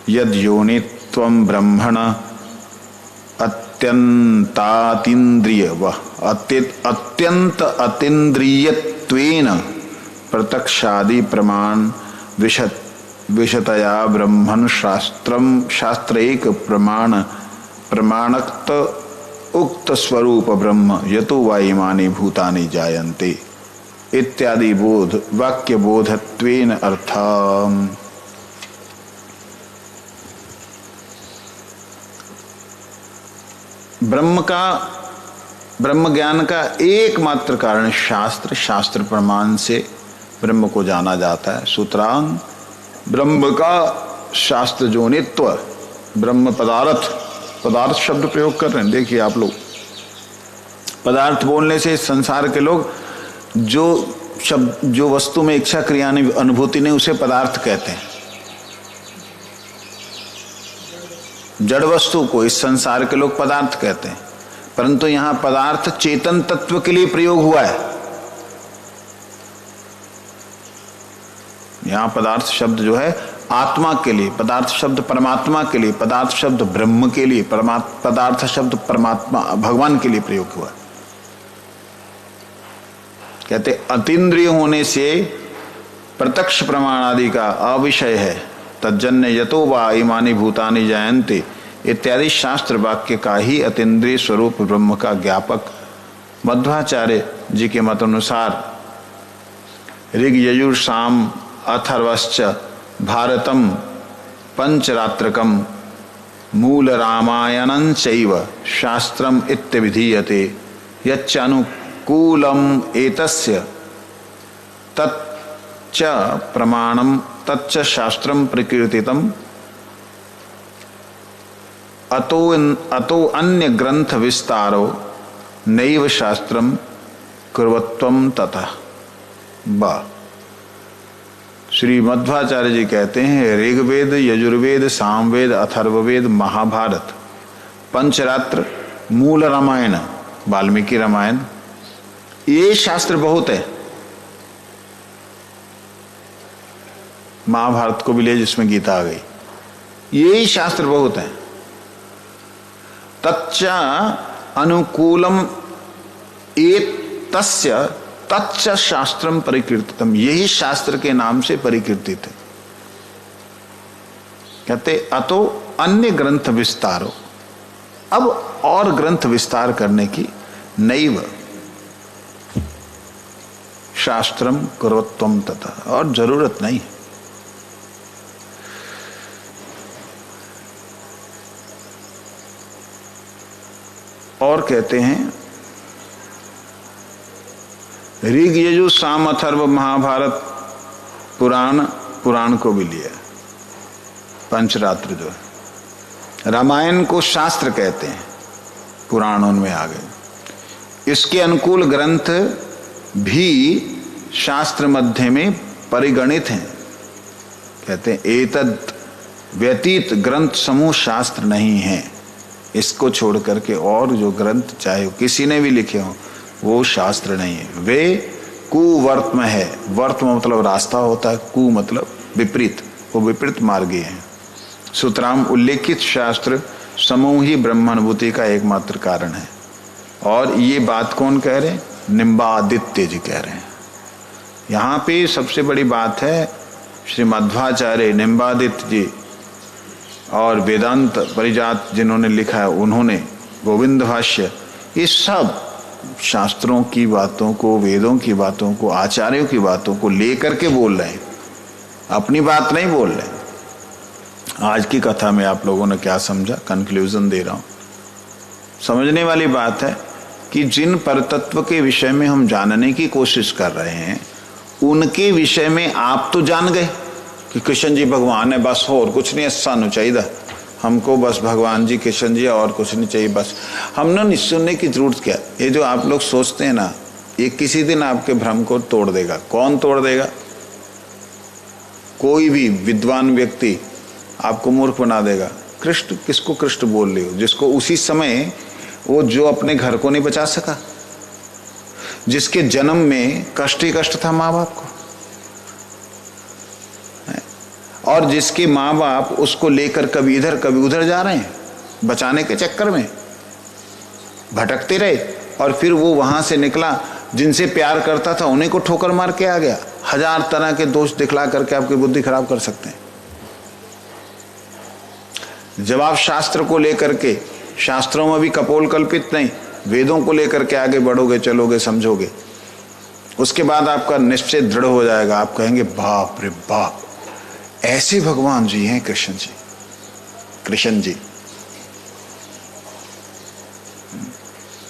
यद् योनित्वं ब्रह्मण अत्यंत अतीन्द्रियत्वेन प्रत्यक्षादि प्रमाण विशतया ब्रह्मण शास्त्रैक प्रमाणक्त उक्त स्वरूप ब्रह्म यतो वा इमानि भूतानि जायन्ते इत्यादि बोध वाक्य बोधत्वेन अर्थम। ब्रह्म ज्ञान का एकमात्र कारण शास्त्र प्रमाण से ब्रह्म को जाना जाता है। सूत्रांग ब्रह्म का शास्त्र जोनित्व, ब्रह्म पदार्थ शब्द प्रयोग कर रहे हैं। देखिए आप लोग, पदार्थ बोलने से संसार के लोग जो वस्तु में इच्छा क्रिया अनुभूति नहीं, उसे पदार्थ कहते हैं। जड़ वस्तु को इस संसार के लोग पदार्थ कहते हैं, परंतु यहां पदार्थ चेतन तत्व के लिए प्रयोग हुआ है। यहां पदार्थ शब्द जो है आत्मा के लिए, पदार्थ शब्द परमात्मा के लिए, पदार्थ शब्द ब्रह्म के लिए, पदार्थ शब्द परमात्मा भगवान के लिए प्रयोग हुआ। कहते अतीन्द्रिय होने से प्रत्यक्ष प्रमाण आदि का अविषय है। तज्जन्य यतो वा इमानि भूतानि जायन्ते इत्यादि शास्त्र वाक्य का ही अतीन्द्रिय स्वरूप ब्रह्म का ज्ञापक मध्वाचार्य जी के मत अनुसार ऋग यजुर साम अथर्वश्च भारतम पंचरात्रकम मूल रामायणं चैव शास्त्रम इत्यभिधीयते यच्च अनुकूलम एतस्य तच्च प्रमाणम तच्च शास्त्रम प्रकीर्तितम अतो अन्य ग्रंथ विस्तारो नैव शास्त्रम कुर्वत्वम तथा। श्री मध्वाचार्य जी कहते हैं, ऋग्वेद, यजुर्वेद, सामवेद, अथर्ववेद, महाभारत, पंचरात्र, मूल रामायण, वाल्मीकि रामायण, ये शास्त्र बहुत है। महाभारत को भी ले जिसमें गीता आ गई, यही शास्त्र बहुत है। तच्च अनुकूलम एतस्य तच्च शास्त्रम परिकीर्तितम, यही शास्त्र के नाम से परिकीर्तित है। कहते अतो अन्य ग्रंथ विस्तारो, अब और ग्रंथ विस्तार करने की नैव शास्त्रम कुर्वत्वम तथा, और जरूरत नहीं। और कहते हैं ऋग यजु साम अथर्व महाभारत पुराण को भी लिया, पंचरात्र जो है। रामायण को शास्त्र कहते हैं, पुराण उनमें आ गए। इसके अनुकूल ग्रंथ भी शास्त्र मध्य में परिगणित हैं। कहते हैं एतद व्यतीत ग्रंथ समूह शास्त्र नहीं है। इसको छोड़ करके और जो ग्रंथ चाहे किसी ने भी लिखे हो वो शास्त्र नहीं है। वे कुवर्त्म है। वर्त्म मतलब रास्ता होता है, कु मतलब विपरीत, वो विपरीत मार्गी है। सूत्राम उल्लेखित शास्त्र समूह ही ब्रह्मानुभूति का एकमात्र कारण है। और ये बात कौन कह रहे हैं? निम्बादित्य जी कह रहे हैं। यहाँ पे सबसे बड़ी बात है श्री मध्वाचार्य निम्बादित्य जी और वेदांत परिजात जिन्होंने लिखा है उन्होंने गोविंद भाष्य, ये सब शास्त्रों की बातों को, वेदों की बातों को, आचार्यों की बातों को लेकर के बोल रहे हैं, अपनी बात नहीं बोल रहे हैं। आज की कथा में आप लोगों ने क्या समझा? कंक्लूजन दे रहा हूं। समझने वाली बात है कि जिन परतत्व के विषय में हम जानने की कोशिश कर रहे हैं उनके विषय में आप तो जान गए कि कृष्ण जी भगवान है, बस हो और कुछ नहीं, सानू चाहिए हमको, बस भगवान जी कृष्ण जी और कुछ नहीं चाहिए। बस हमने सुनने की जरूरत क्या? ये जो आप लोग सोचते हैं ना, ये किसी दिन आपके भ्रम को तोड़ देगा। कौन तोड़ देगा? कोई भी विद्वान व्यक्ति आपको मूर्ख बना देगा। कृष्ण किसको कृष्ण बोल रही हो? जिसको उसी समय वो जो अपने घर को नहीं बचा सका, जिसके जन्म में कष्ट ही कष्ट था माँ बाप को, और जिसके माँ बाप उसको लेकर कभी इधर कभी उधर जा रहे हैं, बचाने के चक्कर में भटकते रहे, और फिर वो वहां से निकला, जिनसे प्यार करता था उन्हीं को ठोकर मार के आ गया। हजार तरह के दोष दिखला करके आपकी बुद्धि खराब कर सकते हैं। जब आप शास्त्र को लेकर के, शास्त्रों में भी कपोल कल्पित नहीं, वेदों को लेकर के आगे बढ़ोगे, चलोगे, समझोगे, उसके बाद आपका निश्चय दृढ़ हो जाएगा। आप कहेंगे बाप रे बाप, ऐसे भगवान जी हैं कृष्ण जी, कृष्ण जी।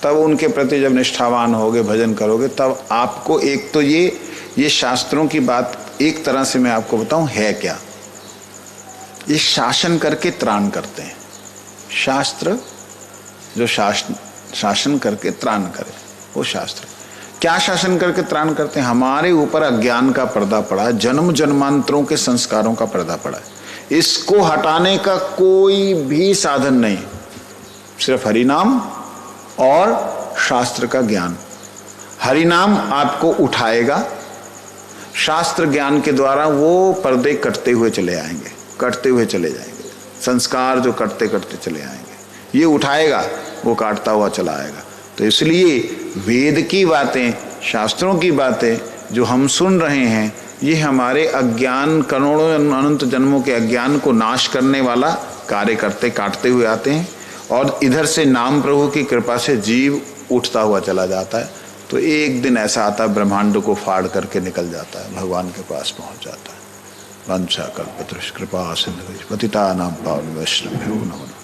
तब उनके प्रति जब निष्ठावान होगे, भजन करोगे, तब आपको एक तो ये शास्त्रों की बात एक तरह से मैं आपको बताऊं है क्या, ये शासन करके त्राण करते हैं। शास्त्र जो शासन करके त्राण करे वो शास्त्र। क्या शासन करके त्राण करते हैं? हमारे ऊपर अज्ञान का पर्दा पड़ा है, जन्म जन्मांतरों के संस्कारों का पर्दा पड़ा है। इसको हटाने का कोई भी साधन नहीं, सिर्फ हरिनाम और शास्त्र का ज्ञान। हरिनाम आपको उठाएगा, शास्त्र ज्ञान के द्वारा वो पर्दे कटते हुए चले आएंगे, कटते हुए चले जाएंगे, संस्कार जो कटते कटते चले आएंगे। ये उठाएगा, वो काटता हुआ चला आएगा। तो इसलिए वेद की बातें, शास्त्रों की बातें जो हम सुन रहे हैं, ये हमारे अज्ञान, करोड़ों अनंत जन्मों के अज्ञान को नाश करने वाला कार्य करते, काटते हुए आते हैं। और इधर से नाम प्रभु की कृपा से जीव उठता हुआ चला जाता है। तो एक दिन ऐसा आता है, ब्रह्मांड को फाड़ करके निकल जाता है, भगवान के पास पहुंच जाता है। वंशा कल्पतरुष कृपा सिंधु पतितानां पावनेभ्यो नमः।